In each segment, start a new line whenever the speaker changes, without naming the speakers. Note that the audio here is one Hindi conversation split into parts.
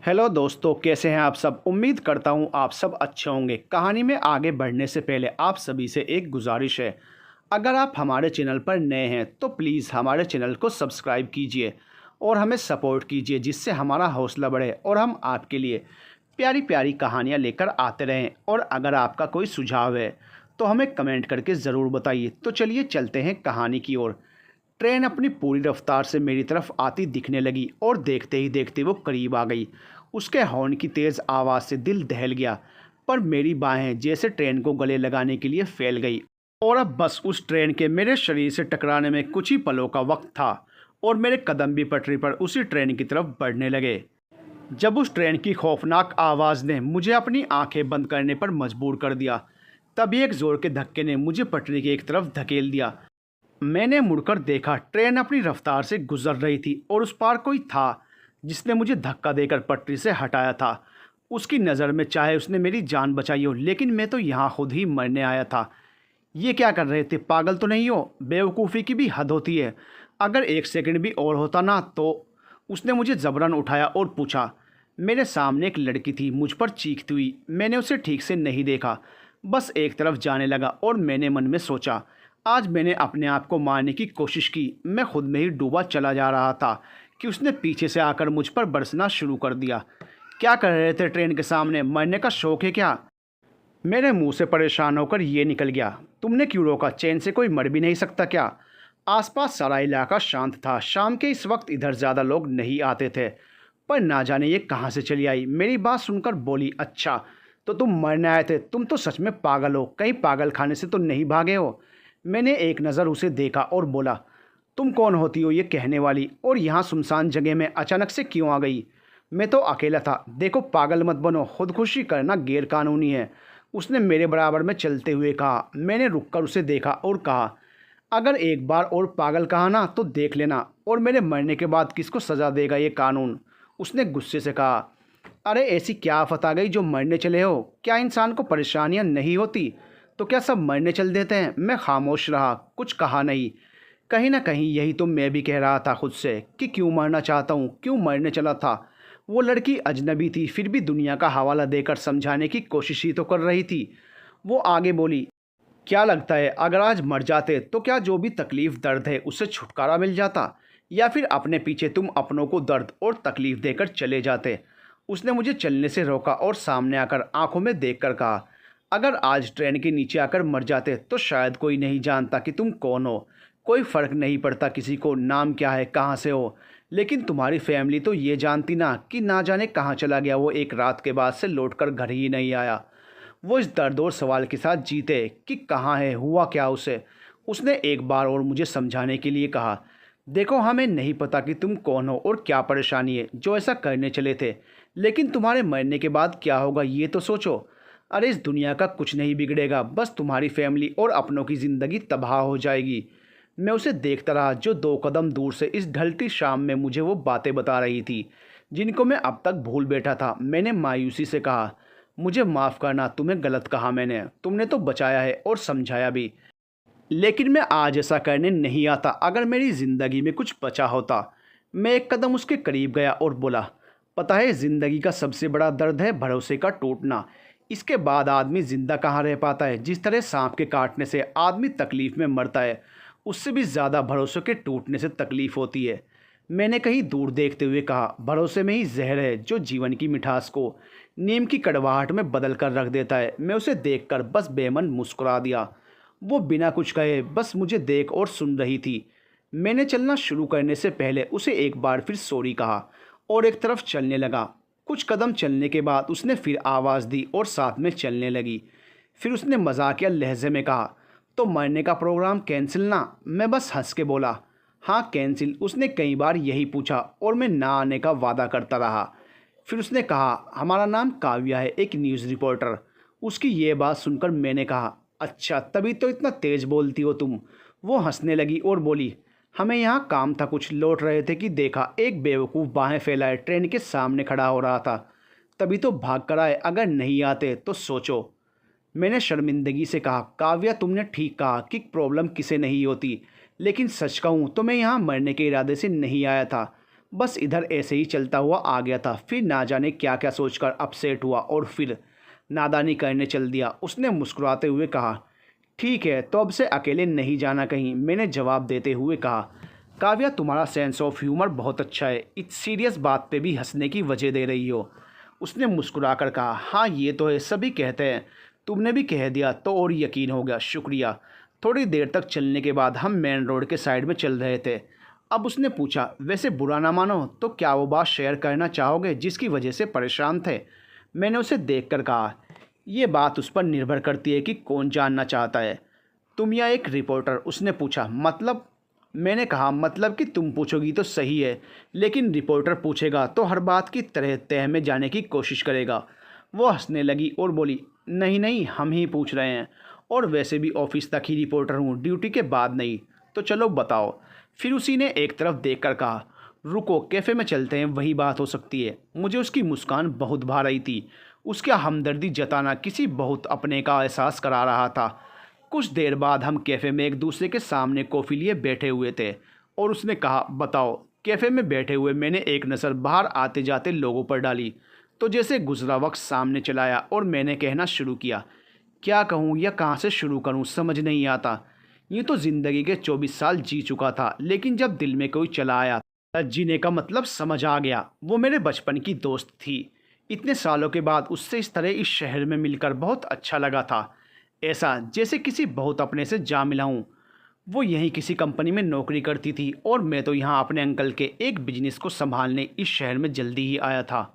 हेलो दोस्तों, कैसे हैं आप सब। उम्मीद करता हूं आप सब अच्छे होंगे। कहानी में आगे बढ़ने से पहले आप सभी से एक गुजारिश है। अगर आप हमारे चैनल पर नए हैं तो प्लीज़ हमारे चैनल को सब्सक्राइब कीजिए और हमें सपोर्ट कीजिए, जिससे हमारा हौसला बढ़े और हम आपके लिए प्यारी प्यारी कहानियां लेकर आते रहें। और अगर आपका कोई सुझाव है तो हमें कमेंट करके ज़रूर बताइए। तो चलिए चलते हैं कहानी की ओर। ट्रेन अपनी पूरी रफ्तार से मेरी तरफ आती दिखने लगी और देखते ही देखते वो करीब आ गई। उसके हॉर्न की तेज़ आवाज़ से दिल दहल गया, पर मेरी बाहें जैसे ट्रेन को गले लगाने के लिए फैल गई। और अब बस उस ट्रेन के मेरे शरीर से टकराने में कुछ ही पलों का वक्त था और मेरे कदम भी पटरी पर उसी ट्रेन की तरफ बढ़ने लगे। जब उस ट्रेन की खौफनाक आवाज़ ने मुझे अपनी आंखें बंद करने पर मजबूर कर दिया, तभी एक ज़ोर के धक्के ने मुझे पटरी की एक तरफ धकेल दिया। मैंने मुड़कर देखा, ट्रेन अपनी रफ्तार से गुजर रही थी और उस पार कोई था जिसने मुझे धक्का देकर पटरी से हटाया था। उसकी नज़र में चाहे उसने मेरी जान बचाई हो, लेकिन मैं तो यहाँ खुद ही मरने आया था। ये क्या कर रहे थे, पागल तो नहीं हो? बेवकूफ़ी की भी हद होती है। अगर एक सेकंड भी और होता ना तो। उसने मुझे जबरन उठाया और पूछा। मेरे सामने एक लड़की थी, मुझ पर चीखती हुई। मैंने उसे ठीक से नहीं देखा, बस एक तरफ जाने लगा और मैंने मन में सोचा, आज मैंने अपने आप को मारने की कोशिश की। मैं खुद में ही डूबा चला जा रहा था कि उसने पीछे से आकर मुझ पर बरसना शुरू कर दिया। क्या कर रहे थे ट्रेन के सामने, मरने का शौक है क्या? मेरे मुंह से परेशान होकर ये निकल गया। तुमने क्यों रोका? चैन से कोई मर भी नहीं सकता क्या? आसपास सारा इलाका शांत था। शाम के इस वक्त इधर ज़्यादा लोग नहीं आते थे, पर ना जाने ये कहाँ से चली आई। मेरी बात सुनकर बोली, अच्छा तो तुम मरने आए थे। तुम तो सच में पागल हो, कहीं पागल खाने से तो नहीं भागे हो? मैंने एक नज़र उसे देखा और बोला, तुम कौन होती हो ये कहने वाली, और यहाँ सुनसान जगह में अचानक से क्यों आ गई? मैं तो अकेला था। देखो, पागल मत बनो, खुदकुशी करना गैर कानूनी है, उसने मेरे बराबर में चलते हुए कहा। मैंने रुककर उसे देखा और कहा, अगर एक बार और पागल कहा ना तो देख लेना, और मेरे मरने के बाद किसको सज़ा देगा ये कानून? उसने गुस्से से कहा। अरे ऐसी क्या आफत आ गई जो मरने चले हो? क्या इंसान को परेशानियां नहीं होती? तो क्या सब मरने चल देते हैं? मैं खामोश रहा, कुछ कहा नहीं। कहीं ना कहीं यही तो मैं भी कह रहा था खुद से कि क्यों मरना चाहता हूँ, क्यों मरने चला था। वो लड़की अजनबी थी, फिर भी दुनिया का हवाला देकर समझाने की कोशिश ही तो कर रही थी। वो आगे बोली, क्या लगता है अगर आज मर जाते तो क्या जो भी तकलीफ़ दर्द है उससे छुटकारा मिल जाता, या फिर अपने पीछे तुम अपनों को दर्द और तकलीफ़ देकर चले जाते? उसने मुझे चलने से रोका और सामने आकर आंखों में देखकर कहा, अगर आज ट्रेन के नीचे आकर मर जाते तो शायद कोई नहीं जानता कि तुम कौन हो। कोई फ़र्क नहीं पड़ता किसी को नाम क्या है, कहाँ से हो। लेकिन तुम्हारी फैमिली तो ये जानती ना कि ना जाने कहाँ चला गया वो, एक रात के बाद से लौटकर घर ही नहीं आया। वो इस दर्द और सवाल के साथ जीते कि कहाँ है, हुआ क्या उसे। उसने एक बार और मुझे समझाने के लिए कहा, देखो, हमें नहीं पता कि तुम कौन हो और क्या परेशानी है जो ऐसा करने चले थे, लेकिन तुम्हारे मरने के बाद क्या होगा ये तो सोचो। अरे इस दुनिया का कुछ नहीं बिगड़ेगा, बस तुम्हारी फैमिली और अपनों की ज़िंदगी तबाह हो जाएगी। मैं उसे देखता रहा, जो 2 कदम दूर से इस ढलती शाम में मुझे वो बातें बता रही थी जिनको मैं अब तक भूल बैठा था। मैंने मायूसी से कहा, मुझे माफ़ करना, तुम्हें गलत कहा मैंने। तुमने तो बचाया है और समझाया भी, लेकिन मैं आज ऐसा करने नहीं आता। अगर मेरी ज़िंदगी में कुछ बचा होता। मैं एक कदम उसके करीब गया और बोला, पता है, ज़िंदगी का सबसे बड़ा दर्द है भरोसे का टूटना। इसके बाद आदमी ज़िंदा कहाँ रह पाता है। जिस तरह सांप के काटने से आदमी तकलीफ़ में मरता है, उससे भी ज़्यादा भरोसे के टूटने से तकलीफ़ होती है। मैंने कहीं दूर देखते हुए कहा, भरोसे में ही जहर है जो जीवन की मिठास को नीम की कड़वाहट में बदल कर रख देता है। मैं उसे देखकर बस बेमन मुस्कुरा दिया। वो बिना कुछ कहे बस मुझे देख और सुन रही थी। मैंने चलना शुरू करने से पहले उसे एक बार फिर सॉरी कहा और एक तरफ चलने लगा। कुछ कदम चलने के बाद उसने फिर आवाज़ दी और साथ में चलने लगी। फिर उसने मजाकिया लहजे में कहा, तो मरने का प्रोग्राम कैंसिल ना? मैं बस हंस के बोला, हाँ कैंसिल। उसने कई बार यही पूछा और मैं ना आने का वादा करता रहा। फिर उसने कहा, हमारा नाम काव्या है, एक न्यूज़ रिपोर्टर। उसकी ये बात सुनकर मैंने कहा, अच्छा तभी तो इतना तेज़ बोलती हो तुम। वो हंसने लगी और बोली, हमें यहाँ काम था, कुछ लौट रहे थे कि देखा एक बेवकूफ़ बाहें फैलाए ट्रेन के सामने खड़ा हो रहा था, तभी तो भाग कर आए। अगर नहीं आते तो सोचो। मैंने शर्मिंदगी से कहा, काव्या तुमने ठीक कहा कि प्रॉब्लम किसे नहीं होती, लेकिन सच कहूँ तो मैं यहाँ मरने के इरादे से नहीं आया था। बस इधर ऐसे ही चलता हुआ आ गया था। फिर ना जाने क्या क्या सोचकर अपसेट हुआ और फिर नादानी करने चल दिया। उसने मुस्कुराते हुए कहा, ठीक है तो अब से अकेले नहीं जाना कहीं, मैंने जवाब देते हुए कहा। काव्या, तुम्हारा सेंस ऑफ ह्यूमर बहुत अच्छा है, इस सीरियस बात पे भी हंसने की वजह दे रही हो। उसने मुस्कुराकर कहा, हाँ ये तो है, सभी कहते हैं, तुमने भी कह दिया तो और यकीन हो गया, शुक्रिया। थोड़ी देर तक चलने के बाद हम मेन रोड के साइड में चल रहे थे। अब उसने पूछा, वैसे बुरा ना मानो तो क्या वो बात शेयर करना चाहोगे जिसकी वजह से परेशान थे? मैंने उसे देखकर कहा, ये बात उस पर निर्भर करती है कि कौन जानना चाहता है, तुम या एक रिपोर्टर। उसने पूछा, मतलब? मैंने कहा, मतलब कि तुम पूछोगी तो सही है, लेकिन रिपोर्टर पूछेगा तो हर बात की तह में जाने की कोशिश करेगा। वो हंसने लगी और बोली, नहीं नहीं, हम ही पूछ रहे हैं, और वैसे भी ऑफिस तक ही रिपोर्टर हूँ, ड्यूटी के बाद नहीं। तो चलो बताओ। फिर उसी ने एक तरफ देखकर कहा, रुको कैफ़े में चलते हैं, वही बात हो सकती है। मुझे उसकी मुस्कान बहुत भा रही थी। उसका हमदर्दी जताना किसी बहुत अपने का एहसास करा रहा था। कुछ देर बाद हम कैफ़े में एक दूसरे के सामने कॉफ़ी लिए बैठे हुए थे और उसने कहा, बताओ। कैफ़े में बैठे हुए मैंने एक नज़र बाहर आते जाते लोगों पर डाली, तो जैसे गुजरा वक्त सामने चलाया और मैंने कहना शुरू किया। क्या कहूँ या कहाँ से शुरू करूँ समझ नहीं आता। यूँ तो ज़िंदगी के 24 साल जी चुका था, लेकिन जब दिल में कोई चला आया, जीने का मतलब समझ आ गया। वो मेरे बचपन की दोस्त थी। इतने सालों के बाद उससे इस तरह इस शहर में मिलकर बहुत अच्छा लगा था, ऐसा जैसे किसी बहुत अपने से जा मिला हूँ। वो यहीं किसी कंपनी में नौकरी करती थी और मैं तो यहाँ अपने अंकल के एक बिजनेस को संभालने इस शहर में जल्दी ही आया था।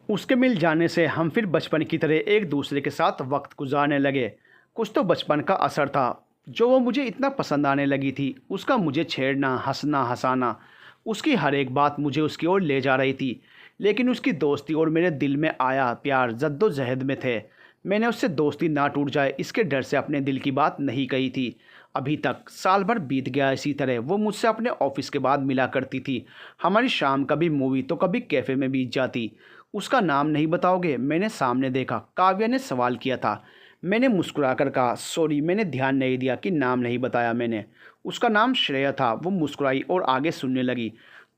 उसके मिल जाने से हम फिर बचपन की तरह एक दूसरे के साथ वक्त गुजारने लगे। कुछ तो बचपन का असर था जो वो मुझे इतना पसंद आने लगी थी। उसका मुझे छेड़ना, हंसना, हंसाना, उसकी हर एक बात मुझे उसकी ओर ले जा रही थी। लेकिन उसकी दोस्ती और मेरे दिल में आया प्यार जद्दोजहद में थे। मैंने उससे दोस्ती ना टूट जाए इसके डर से अपने दिल की बात नहीं कही थी अभी तक। साल भर बीत गया इसी तरह। वो मुझसे अपने ऑफिस के बाद मिला करती थी। हमारी शाम कभी मूवी तो कभी कैफ़े में बीत जाती। उसका नाम नहीं बताओगे? मैंने सामने देखा। काव्या ने सवाल किया था। मैंने मुस्कुराकर कहा, सॉरी, मैंने ध्यान नहीं दिया कि नाम नहीं बताया मैंने। उसका नाम श्रेया था। वो मुस्कुराई और आगे सुनने लगी।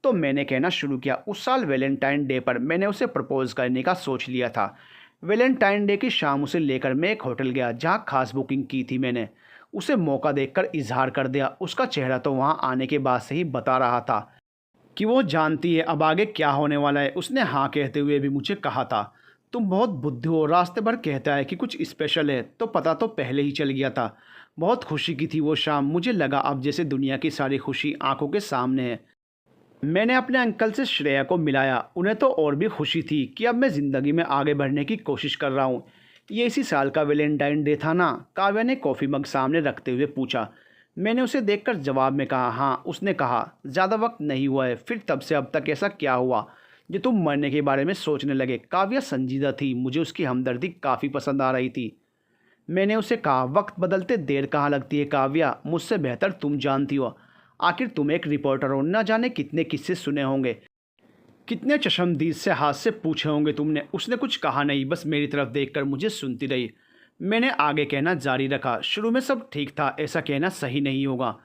तो मैंने कहना शुरू किया, उस साल वैलेंटाइन डे पर मैंने उसे प्रपोज़ करने का सोच लिया था। वैलेंटाइन डे की शाम उसे लेकर मैं एक होटल गया जहाँ खास बुकिंग की थी मैंने। उसे मौका देखकर इजहार कर दिया। उसका चेहरा तो वहाँ आने के बाद से ही बता रहा था कि वो जानती है अब आगे क्या होने वाला है। उसने हाँ कहते हुए भी मुझे कहा था, तुम बहुत बुद्धू हो, रास्ते भर कहता है कि कुछ स्पेशल है तो पता तो पहले ही चल गया था। बहुत खुशी की थी वो शाम। मुझे लगा अब जैसे दुनिया की सारी खुशी आंखों के सामने है। मैंने अपने अंकल से श्रेया को मिलाया। उन्हें तो और भी खुशी थी कि अब मैं ज़िंदगी में आगे बढ़ने की कोशिश कर रहा हूँ। ये इसी साल का वैलेंटाइन डे था ना? काव्या ने कॉफ़ी मग सामने रखते हुए पूछा। मैंने उसे देखकर जवाब में कहा, हाँ। उसने कहा, ज़्यादा वक्त नहीं हुआ है, फिर तब से अब तक ऐसा क्या हुआ जो तुम मरने के बारे में सोचने लगे? काव्या संजीदा थी। मुझे उसकी हमदर्दी काफ़ी पसंद आ रही थी। मैंने उसे कहा, वक्त बदलते देर कहाँ लगती है काव्या, मुझसे बेहतर तुम जानती हो। आखिर तुम एक रिपोर्टर हो, ना जाने कितने किस्से सुने होंगे, कितने चश्मदीद से हाथ से पूछे होंगे तुमने। उसने कुछ कहा नहीं, बस मेरी तरफ देखकर मुझे सुनती रही। मैंने आगे कहना जारी रखा, शुरू में सब ठीक था, ऐसा कहना सही नहीं होगा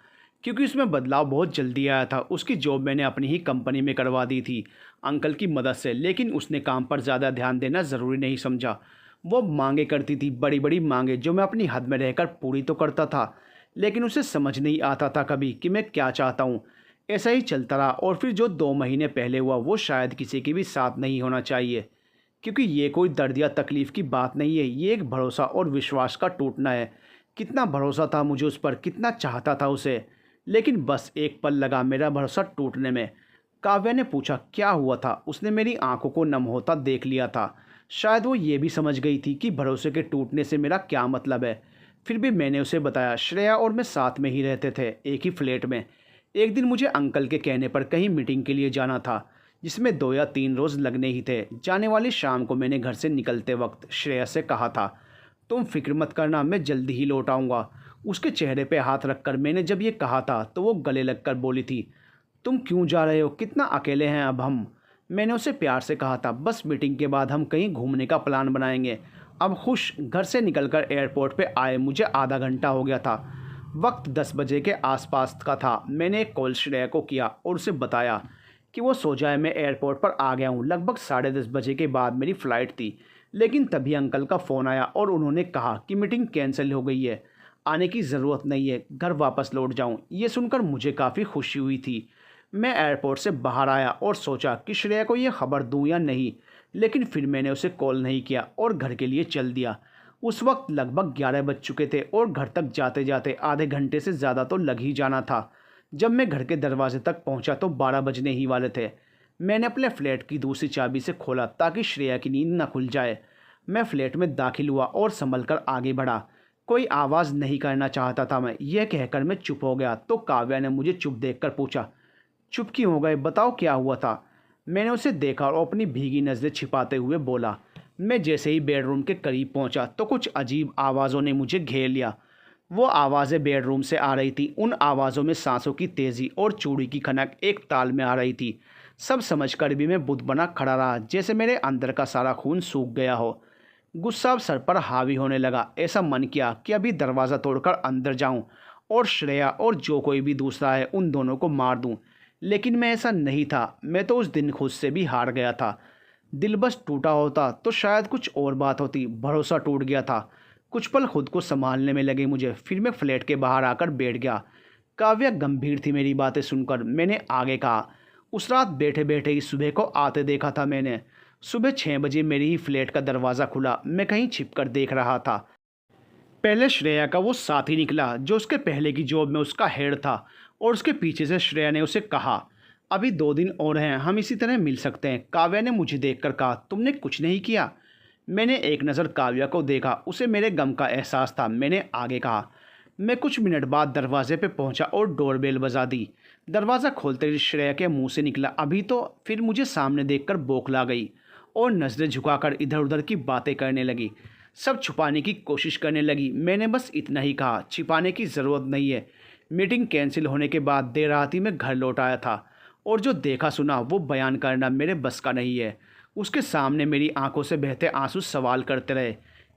क्योंकि उसमें बदलाव बहुत जल्दी आया था। उसकी जॉब मैंने अपनी ही कंपनी में करवा दी थी अंकल की मदद से, लेकिन उसने काम पर ज़्यादा ध्यान देना ज़रूरी नहीं समझा। वो मांगे करती थी, बड़ी बड़ी मांगे, जो मैं अपनी हद में रहकर पूरी तो करता था, लेकिन उसे समझ नहीं आता था कभी कि मैं क्या चाहता हूँ। ऐसा ही चलता रहा और फिर जो 2 महीने पहले हुआ वो शायद किसी के भी साथ नहीं होना चाहिए, क्योंकि ये कोई दर्द या तकलीफ़ की बात नहीं है, ये एक भरोसा और विश्वास का टूटना है। कितना भरोसा था मुझे उस पर, कितना चाहता था उसे, लेकिन बस एक पल लगा मेरा भरोसा टूटने में। काव्या ने पूछा, क्या हुआ था? उसने मेरी आंखों को नम होता देख लिया था। शायद वो ये भी समझ गई थी कि भरोसे के टूटने से मेरा क्या मतलब है। फिर भी मैंने उसे बताया, श्रेया और मैं साथ में ही रहते थे, एक ही फ्लैट में। एक दिन मुझे अंकल के कहने पर कहीं मीटिंग के लिए जाना था, जिसमें 2 या 3 रोज़ लगने ही थे। जाने वाली शाम को मैंने घर से निकलते वक्त श्रेया से कहा था, तुम फिक्र मत करना, मैं जल्दी ही लौट आऊँगा। उसके चेहरे पे हाथ रखकर मैंने जब ये कहा था तो वो गले लगकर बोली थी, तुम क्यों जा रहे हो, कितना अकेले हैं अब हम। मैंने उसे प्यार से कहा था, बस मीटिंग के बाद हम कहीं घूमने का प्लान बनाएंगे। अब खुश घर से निकलकर एयरपोर्ट पे आए मुझे आधा घंटा हो गया था। वक्त 10 बजे के आसपास का था। मैंने एक कॉल श्रेया को किया और उसे बताया कि वो सो जाए, मैं एयरपोर्ट पर आ गया हूँ। लगभग 10:30 बजे के बाद मेरी फ़्लाइट थी, लेकिन तभी अंकल का फ़ोन आया और उन्होंने कहा कि मीटिंग कैंसिल हो गई है, आने की ज़रूरत नहीं है, घर वापस लौट जाऊँ। ये सुनकर मुझे काफ़ी खुशी हुई थी। मैं एयरपोर्ट से बाहर आया और सोचा कि श्रेया को ये खबर दूँ या नहीं, लेकिन फिर मैंने उसे कॉल नहीं किया और घर के लिए चल दिया। उस वक्त लगभग 11 बज चुके थे और घर तक जाते जाते आधे घंटे से ज़्यादा तो लग ही जाना था। जब मैं घर के दरवाजे तक पहुंचा तो 12 बजने ही वाले थे। मैंने अपने फ्लैट की दूसरी चाबी से खोला ताकि श्रेया की नींद न खुल जाए। मैं फ्लैट में दाखिल हुआ और संभल कर आगे बढ़ा। कोई आवाज़ नहीं करना चाहता था मैं, यह कहकर मैं चुप हो गया तो काव्या ने मुझे चुप देखकर पूछा, चुप क्यों हो गए, बताओ क्या हुआ था। मैंने उसे देखा और अपनी भीगी नज़रें छिपाते हुए बोला। मैं जैसे ही बेडरूम के करीब पहुंचा तो कुछ अजीब आवाज़ों ने मुझे घेर लिया। वो आवाज़ें बेडरूम से आ रही थी। उन आवाज़ों में सांसों की तेज़ी और चूड़ी की खनक एक ताल में आ रही थी। सब समझकर भी मैं बुत बना खड़ा रहा, जैसे मेरे अंदर का सारा खून सूख गया हो। गुस्सा अब सर पर हावी होने लगा। ऐसा मन किया कि अभी दरवाज़ा तोड़कर अंदर जाऊं और श्रेया और जो कोई भी दूसरा है उन दोनों को मार दूं। लेकिन मैं ऐसा नहीं था। मैं तो उस दिन खुद से भी हार गया था। दिल बस टूटा होता तो शायद कुछ और बात होती। भरोसा टूट गया था। कुछ पल खुद को संभालने में लगे मुझे। फिर मैं फ्लैट के बाहर आकर बैठ गया। काव्या गंभीर थी मेरी बातें सुनकर। मैंने आगे कहा, उस रात बैठे बैठे ही सुबह को आते देखा था मैंने। सुबह 6 बजे मेरी ही फ्लैट का दरवाज़ा खुला। मैं कहीं छिपकर देख रहा था। पहले श्रेया का वो साथी निकला जो उसके पहले की जॉब में उसका हेड था, और उसके पीछे से श्रेया ने उसे कहा, अभी 2 दिन और हैं, हम इसी तरह मिल सकते हैं। काव्या ने मुझे देखकर कहा, तुमने कुछ नहीं किया। मैंने एक नज़र काव्या को देखा। उसे मेरे गम का एहसास था। मैंने आगे कहा, मैं कुछ मिनट बाद दरवाजे पे पहुंचा और डोरबेल बजा दी। दरवाज़ा खोलते ही श्रेया के मुंह से निकला, अभी तो। फिर मुझे सामने देखकर बौखला गई और नज़रें झुकाकर इधर उधर की बातें करने लगी। सब छुपाने की कोशिश करने लगी। मैंने बस इतना ही कहा, छिपाने की ज़रूरत नहीं है। मीटिंग कैंसिल होने के बाद देर रात ही मैं घर लौट आया था, और जो देखा सुना वो बयान करना मेरे बस का नहीं है। उसके सामने मेरी आंखों से बहते आंसू सवाल करते रहे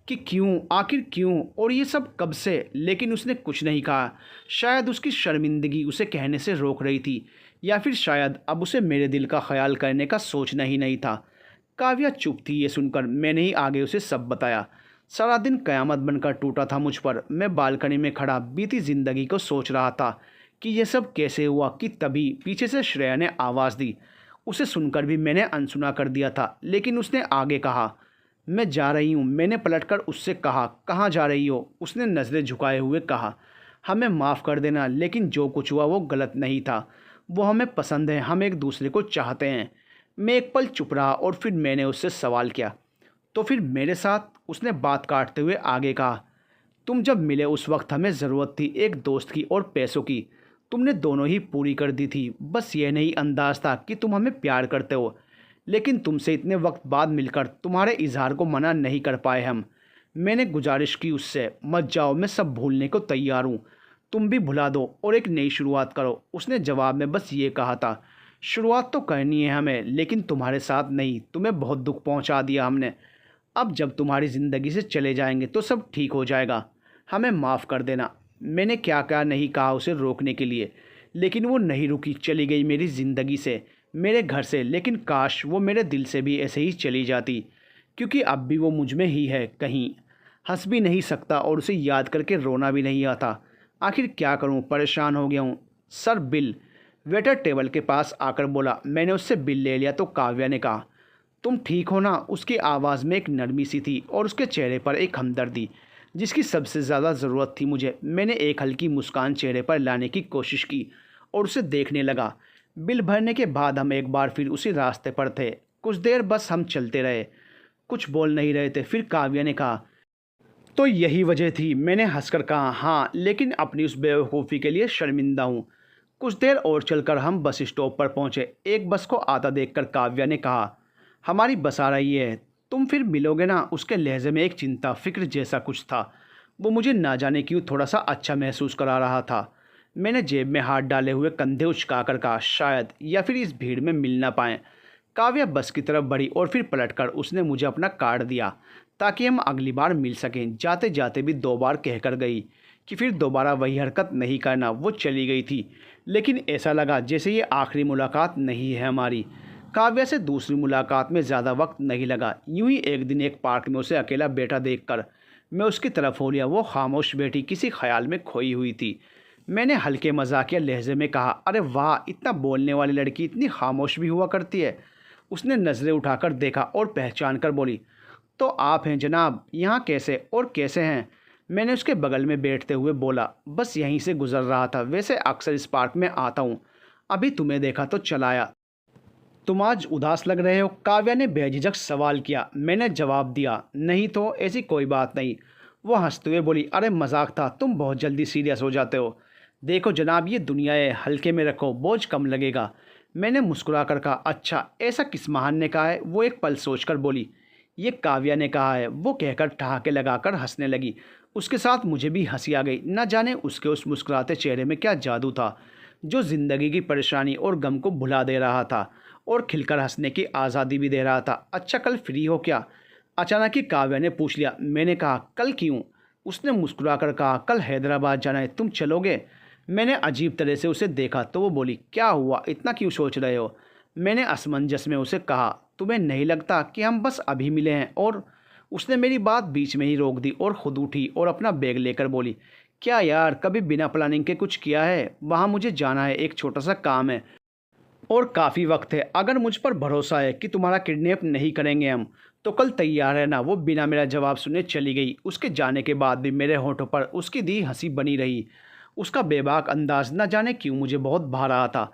कि क्यों, आखिर क्यों, और ये सब कब से। लेकिन उसने कुछ नहीं कहा। शायद उसकी शर्मिंदगी उसे कहने से रोक रही थी, या फिर शायद अब उसे मेरे दिल का ख्याल करने का सोचना ही नहीं था। काव्या चुप थी। ये सुनकर मैंने ही आगे उसे सब बताया। सारा दिन कयामत बनकर टूटा था मुझ पर। मैं बालकनी में खड़ा बीती ज़िंदगी को सोच रहा था कि यह सब कैसे हुआ कि तभी पीछे से श्रेया ने आवाज़ दी। उसे सुनकर भी मैंने अनसुना कर दिया था। लेकिन उसने आगे कहा, मैं जा रही हूँ। मैंने पलटकर उससे कहा, कहाँ जा रही हो। उसने नज़रें झुकाए हुए कहा, हमें माफ़ कर देना, लेकिन जो कुछ हुआ वो गलत नहीं था। वो हमें पसंद है, हम एक दूसरे को चाहते हैं। मैं एक पल चुप रहा और फिर मैंने उससे सवाल किया, तो फिर मेरे साथ। उसने बात काटते हुए आगे कहा, तुम जब मिले उस वक्त हमें ज़रूरत थी एक दोस्त की और पैसों की। तुमने दोनों ही पूरी कर दी थी। बस ये नहीं अंदाज़ था कि तुम हमें प्यार करते हो। लेकिन तुमसे इतने वक्त बाद मिलकर तुम्हारे इजहार को मना नहीं कर पाए हम। मैंने गुजारिश की उससे, मत जाओ, मैं सब भूलने को तैयार हूँ। तुम भी भुला दो और एक नई शुरुआत करो। उसने जवाब में बस ये कहा था, शुरुआत तो करनी है हमें, लेकिन तुम्हारे साथ नहीं। तुम्हें बहुत दुख पहुँचा दिया हमने। अब जब तुम्हारी ज़िंदगी से चले जाएंगे तो सब ठीक हो जाएगा। हमें माफ़ कर देना। मैंने क्या क्या नहीं कहा उसे रोकने के लिए, लेकिन वो नहीं रुकी। चली गई मेरी ज़िंदगी से, मेरे घर से। लेकिन काश वो मेरे दिल से भी ऐसे ही चली जाती, क्योंकि अब भी वो मुझ में ही है कहीं। हंस भी नहीं सकता और उसे याद करके रोना भी नहीं आता। आखिर क्या करूं, परेशान हो गया हूँ। Sir, bill. वेटर टेबल के पास आकर बोला। मैंने उससे बिल ले लिया तो काव्या ने कहा, तुम ठीक हो ना। उसकी आवाज़ में एक नरमी सी थी और उसके चेहरे पर एक हमदर्दी जिसकी सबसे ज़्यादा ज़रूरत थी मुझे। मैंने एक हल्की मुस्कान चेहरे पर लाने की कोशिश की और उसे देखने लगा। बिल भरने के बाद हम एक बार फिर उसी रास्ते पर थे। कुछ देर बस हम चलते रहे, कुछ बोल नहीं रहे थे। फिर काव्या ने कहा, तो यही वजह थी। मैंने हंसकर कहा, हाँ, लेकिन अपनी उस बेवकूफ़ी के लिए शर्मिंदा हूँ। कुछ देर और चलकर हम बस स्टॉप पर पहुँचे। एक बस को आता देखकर काव्या ने कहा, हमारी बस आ रही है, तुम फिर मिलोगे ना। उसके लहजे में एक चिंता फिक्र जैसा कुछ था। वो मुझे ना जाने क्यों थोड़ा सा अच्छा महसूस करा रहा था। मैंने जेब में हाथ डाले हुए कंधे उचकाकर कहा, शायद, या फिर इस भीड़ में मिल ना पाएँ। काव्या बस की तरफ बढ़ी और फिर पलटकर उसने मुझे अपना कार्ड दिया ताकि हम अगली बार मिल सकें। जाते जाते भी 2 बार कहकर गई कि फिर दोबारा वही हरकत नहीं करना। वो चली गई थी, लेकिन ऐसा लगा जैसे ये आखिरी मुलाकात नहीं है हमारी। काव्या से दूसरी मुलाकात में ज़्यादा वक्त नहीं लगा। यूं ही एक दिन एक पार्क में उसे अकेला बैठा देखकर मैं उसकी तरफ हो लिया। वो खामोश बैठी किसी ख्याल में खोई हुई थी। मैंने हल्के मजाकिया लहजे में कहा, अरे वाह, इतना बोलने वाली लड़की इतनी खामोश भी हुआ करती है। उसने नज़रें उठाकर देखा और पहचान कर बोली, तो आप हैं जनाब, यहाँ कैसे और कैसे हैं? मैंने उसके बगल में बैठते हुए बोला, बस यहीं से गुजर रहा था, वैसे अक्सर इस पार्क में आता हूँ, अभी तुम्हें देखा तो चला आया। तुम आज उदास लग रहे हो? काव्या ने बेझिझक सवाल किया। मैंने जवाब दिया, नहीं तो ऐसी कोई बात नहीं। वो हंसते हुए बोली, अरे मजाक था, तुम बहुत जल्दी सीरियस हो जाते हो। देखो जनाब, ये दुनिया है, हल्के में रखो, बोझ कम लगेगा। मैंने मुस्कुरा कर कहा, अच्छा ऐसा किस महान ने कहा है? वो एक पल सोचकर बोली, ये काव्या ने कहा है। वो कहकर ठहाके लगाकर हंसने लगी। उसके साथ मुझे भी हंसी आ गई। न जाने उसके उस मुस्कुराते चेहरे में क्या जादू था जो ज़िंदगी की परेशानी और गम को भुला दे रहा था और खिलकर हंसने की आज़ादी भी दे रहा था। अच्छा कल फ्री हो क्या? अचानक ही काव्या ने पूछ लिया। मैंने कहा, कल क्यों? उसने मुस्कुरा कर कहा, कल हैदराबाद जाना है, तुम चलोगे? मैंने अजीब तरह से उसे देखा तो वो बोली, क्या हुआ, इतना क्यों सोच रहे हो? मैंने असमंजस में उसे कहा, तुम्हें नहीं लगता कि हम बस अभी मिले हैं? और उसने मेरी बात बीच में ही रोक दी और ख़ुद उठी और अपना बैग लेकर बोली, क्या यार, कभी बिना प्लानिंग के कुछ किया है? वहाँ मुझे जाना है, एक छोटा सा काम है और काफ़ी वक्त है। अगर मुझ पर भरोसा है कि तुम्हारा किडनैप नहीं करेंगे हम, तो कल तैयार है ना? वो बिना मेरा जवाब सुने चली गई। उसके जाने के बाद भी मेरे होठों पर उसकी दी हंसी बनी रही। उसका बेबाक अंदाज न जाने क्यों मुझे बहुत भा रहा था।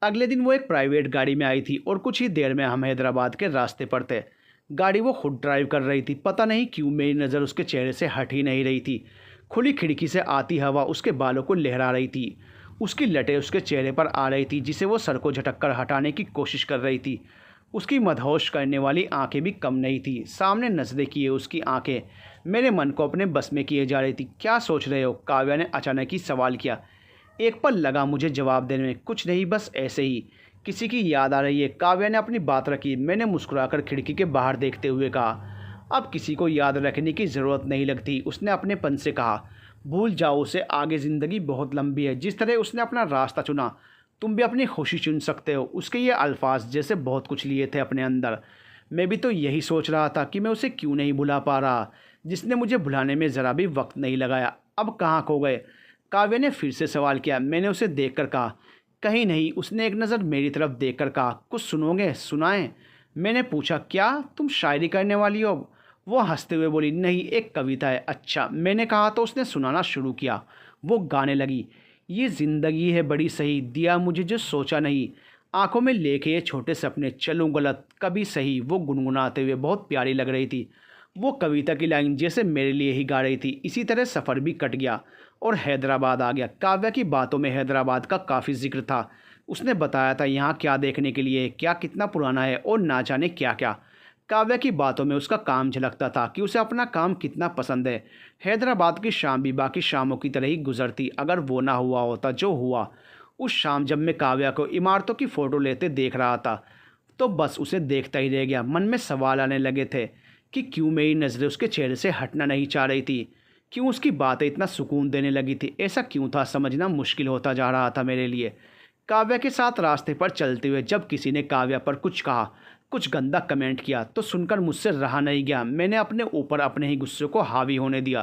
अगले दिन वो एक प्राइवेट गाड़ी में आई थी और कुछ ही देर में हम हैदराबाद के रास्ते पर थे। गाड़ी वो खुद ड्राइव कर रही थी। पता नहीं क्यों मेरी नज़र उसके चेहरे से हट ही नहीं रही थी। खुली खिड़की से आती हवा उसके बालों को लहरा रही थी। उसकी लटें उसके चेहरे पर आ रही थी जिसे वो सर को झटक कर हटाने की कोशिश कर रही थी। उसकी मदहोश करने वाली आंखें भी कम नहीं थी। सामने नजरें किए उसकी आंखें मेरे मन को अपने बस में किए जा रही थी। क्या सोच रहे हो? काव्या ने अचानक ही सवाल किया। एक पल लगा मुझे जवाब देने में। कुछ नहीं, बस ऐसे ही किसी की याद आ रही है। काव्या ने अपनी बात रखी। मैंने मुस्कुराकर खिड़की के बाहर देखते हुए कहा, अब किसी को याद रखने की ज़रूरत नहीं लगती। उसने अपनेपन से कहा, भूल जाओ उसे, आगे ज़िंदगी बहुत लंबी है। जिस तरह उसने अपना रास्ता चुना, तुम भी अपनी खुशी चुन सकते हो। उसके ये अल्फाज जैसे बहुत कुछ लिए थे अपने अंदर। मैं भी तो यही सोच रहा था कि मैं उसे क्यों नहीं भुला पा रहा, जिसने मुझे भुलाने में ज़रा भी वक्त नहीं लगाया। अब कहाँ खो गए? काव्या ने फिर से सवाल किया। मैंने उसे देखकर कहा, कहीं नहीं। उसने एक नज़र मेरी तरफ देखकर कहा, कुछ सुनोगे? सुनाएं? मैंने पूछा, क्या तुम शायरी करने वाली हो? वो हंसते हुए बोली, नहीं, एक कविता है। अच्छा, मैंने कहा तो उसने सुनाना शुरू किया। वो गाने लगी, ये ज़िंदगी है बड़ी सही, दिया मुझे जो सोचा नहीं, आंखों में लेके ये छोटे सपने, चलूँ गलत कभी सही। वो गुनगुनाते हुए बहुत प्यारी लग रही थी। वो कविता की लाइन जैसे मेरे लिए ही गा रही थी। इसी तरह सफ़र भी कट गया और हैदराबाद आ गया। काव्या की बातों में हैदराबाद का काफ़ी जिक्र था। उसने बताया था यहाँ क्या देखने के लिए, क्या कितना पुराना है और ना जाने क्या क्या। काव्या की बातों में उसका काम झलकता था कि उसे अपना काम कितना पसंद है। हैदराबाद की शाम भी बाकी शामों की तरह ही गुजरती अगर वो ना हुआ होता जो हुआ। उस शाम जब मैं काव्या को इमारतों की फ़ोटो लेते देख रहा था तो बस उसे देखता ही रह गया। मन में सवाल आने लगे थे कि क्यों मेरी नज़रें उसके चेहरे से हटना नहीं चाह रही थी, क्यों उसकी बातें इतना सुकून देने लगी थी। ऐसा क्यों था, समझना मुश्किल होता जा रहा था मेरे लिए। काव्या के साथ रास्ते पर चलते हुए जब किसी ने काव्या पर कुछ कहा, कुछ गंदा कमेंट किया, तो सुनकर मुझसे रहा नहीं गया। मैंने अपने ऊपर अपने ही गुस्से को हावी होने दिया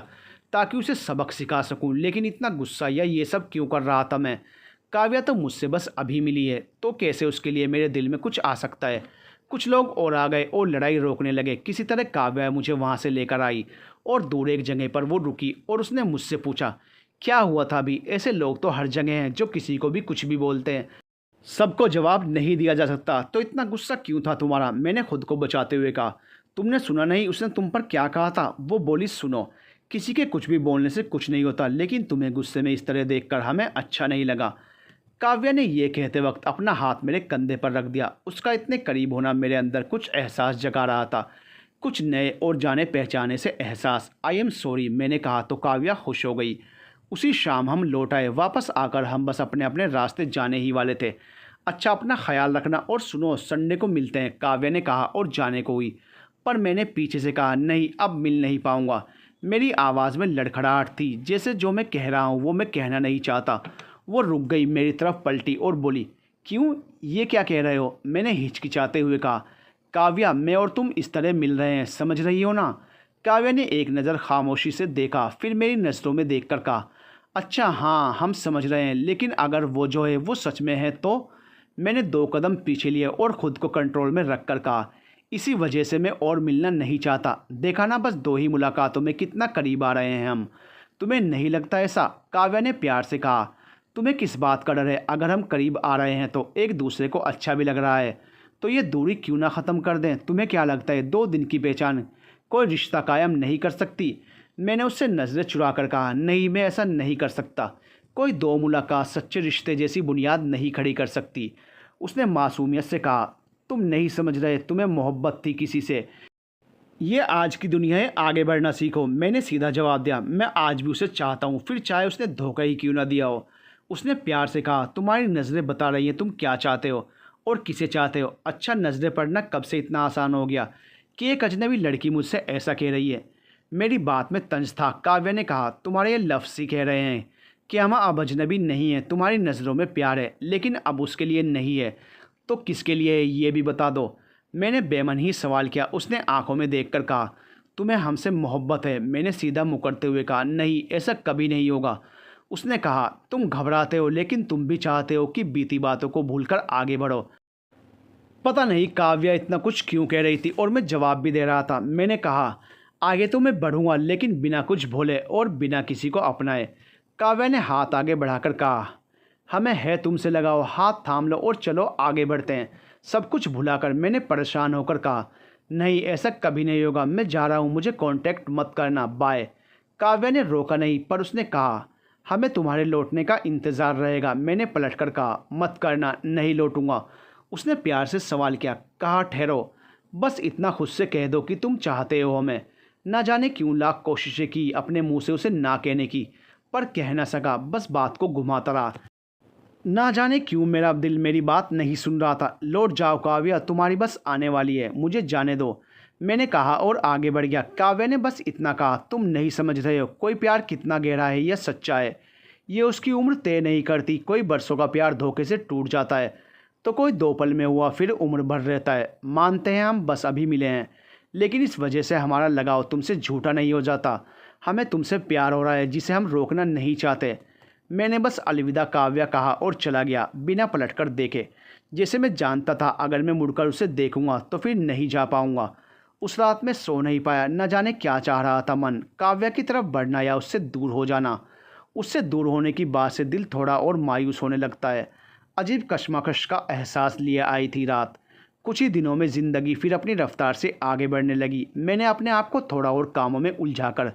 ताकि उसे सबक सिखा सकूं। लेकिन इतना गुस्सा या ये सब क्यों कर रहा था मैं? काव्या तो मुझसे बस अभी मिली है, तो कैसे उसके लिए मेरे दिल में कुछ आ सकता है? कुछ लोग और आ गए और लड़ाई रोकने लगे। किसी तरह काव्या मुझे वहाँ से लेकर आई और दूर एक जगह पर वो रुकी और उसने मुझसे पूछा, क्या हुआ था अभी? ऐसे लोग तो हर जगह हैं जो किसी को भी कुछ भी बोलते हैं, सबको जवाब नहीं दिया जा सकता। तो इतना गुस्सा क्यों था तुम्हारा? मैंने खुद को बचाते हुए कहा, तुमने सुना नहीं उसने तुम पर क्या कहा था? वो बोली, सुनो, किसी के कुछ भी बोलने से कुछ नहीं होता, लेकिन तुम्हें गुस्से में इस तरह देखकर हमें अच्छा नहीं लगा। काव्या ने यह कहते वक्त अपना हाथ मेरे कंधे पर रख दिया। उसका इतने करीब होना मेरे अंदर कुछ एहसास जगा रहा था, कुछ नए और जाने पहचाने से एहसास। आई एम सॉरी, मैंने कहा तो काव्या खुश हो गई। उसी शाम हम लौट आए। वापस आकर हम बस अपने अपने रास्ते जाने ही वाले थे। अच्छा, अपना ख्याल रखना और सुनो, संडे को मिलते हैं, काव्या ने कहा और जाने को हुई। पर मैंने पीछे से कहा, नहीं, अब मिल नहीं पाऊँगा। मेरी आवाज़ में लड़खड़ाहट थी, जैसे जो मैं कह रहा हूँ वो मैं कहना नहीं चाहता। वो रुक गई, मेरी तरफ पलटी और बोली, क्यों, ये क्या कह रहे हो? मैंने हिचकिचाते हुए कहा, काव्या, मैं और तुम इस तरह मिल रहे हैं, समझ रही हो ना? काव्या ने एक नज़र खामोशी से देखा, फिर मेरी नज़रों में देखकर कहा, अच्छा हाँ, हम समझ रहे हैं, लेकिन अगर वो जो है वो सच में है तो? मैंने 2 कदम पीछे लिए और ख़ुद को कंट्रोल में रख कर कहा, इसी वजह से मैं और मिलना नहीं चाहता। देखा ना, बस 2 ही मुलाकातों में कितना करीब आ रहे हैं हम। तुम्हें नहीं लगता ऐसा? काव्या ने प्यार से कहा। तुम्हें किस बात का डर है? अगर हम करीब आ रहे हैं तो एक दूसरे को अच्छा भी लग रहा है, तो ये दूरी क्यों ना ख़त्म कर दें? तुम्हें क्या लगता है 2 दिन की पहचान कोई रिश्ता कायम नहीं कर सकती? मैंने उससे नज़रें चुरा कर कहा, नहीं, मैं ऐसा नहीं कर सकता। कोई 2 मुलाकात सच्चे रिश्ते जैसी बुनियाद नहीं खड़ी कर सकती। उसने मासूमियत से कहा, तुम नहीं समझ रहे, तुम्हें मोहब्बत थी किसी से। ये आज की दुनिया है, आगे बढ़ना सीखो। मैंने सीधा जवाब दिया, मैं आज भी उसे चाहता हूँ, फिर चाहे उसने धोखा ही क्यों ना दिया हो। उसने प्यार से कहा, तुम्हारी नज़रें बता रही हैं तुम क्या चाहते हो और किसे चाहते हो। अच्छा, नज़रें पढ़ना कब से इतना आसान हो गया कि एक अजनबी लड़की मुझसे ऐसा कह रही है? मेरी बात में तंज था। काव्या ने कहा, तुम्हारे ये लफ्ज़ ही कह रहे हैं कि हम अब अजनबी नहीं हैं। तुम्हारी नज़रों में प्यार है, लेकिन अब उसके लिए नहीं है, तो किसके लिए है ये भी बता दो। मैंने बेमन ही सवाल किया। उसने आंखों में देखकर कहा, तुम्हें हमसे मोहब्बत है? मैंने सीधा मुकरते हुए कहा, नहीं, ऐसा कभी नहीं होगा। उसने कहा, तुम घबराते हो, लेकिन तुम भी चाहते हो कि बीती बातों को भूलकर आगे बढ़ो। पता नहीं काव्या इतना कुछ क्यों कह रही थी और मैं जवाब भी दे रहा था। मैंने कहा, आगे तो मैं बढ़ूंगा, लेकिन बिना कुछ भूले और बिना किसी को अपनाए। काव्या ने हाथ आगे बढ़ाकर कहा, हमें है तुमसे लगाओ, हाथ थाम लो और चलो आगे बढ़ते हैं, सब कुछ भुलाकर। मैंने परेशान होकर कहा, नहीं, ऐसा कभी नहीं होगा, मैं जा रहा हूँ, मुझे कांटेक्ट मत करना, बाय। काव्या ने रोका नहीं, पर उसने कहा, हमें तुम्हारे लौटने का इंतज़ार रहेगा। मैंने पलटकर कहा, मत करना, नहीं लौटूंगा। उसने प्यार से सवाल किया, कहा, ठहरो, बस इतना खुद से कह दो कि तुम चाहते हो हमें। ना जाने क्यों लाख कोशिशें की अपने मुंह से उसे ना कहने की, पर कह ना सका, बस बात को घुमाता रहा। ना जाने क्यों मेरा दिल मेरी बात नहीं सुन रहा था। लौट जाओ काव्या, तुम्हारी बस आने वाली है, मुझे जाने दो, मैंने कहा और आगे बढ़ गया। काव्या ने बस इतना कहा, तुम नहीं समझ रहे हो कोई प्यार कितना गहरा है या सच्चा है। ये उसकी उम्र तय नहीं करती। कोई बरसों का प्यार धोखे से टूट जाता है, तो कोई 2 पल में हुआ फिर उम्र भर रहता है। मानते हैं हम बस अभी मिले हैं, लेकिन इस वजह से हमारा लगाव तुमसे झूठा नहीं हो जाता। हमें तुमसे प्यार हो रहा है जिसे हम रोकना नहीं चाहते। मैंने बस अलविदा काव्या कहा और चला गया, बिना पलटकर देखे, जैसे मैं जानता था अगर मैं मुड़कर उसे देखूंगा तो फिर नहीं जा पाऊंगा। उस रात में सो नहीं पाया। न जाने क्या चाह रहा था मन, काव्या की तरफ बढ़ना या उससे दूर हो जाना। उससे दूर होने की बात से दिल थोड़ा और मायूस होने लगता है। अजीब कश्मकश का एहसास लिए आई थी रात। कुछ ही दिनों में ज़िंदगी फिर अपनी रफ्तार से आगे बढ़ने लगी। मैंने अपने आप को थोड़ा और कामों में उलझाकर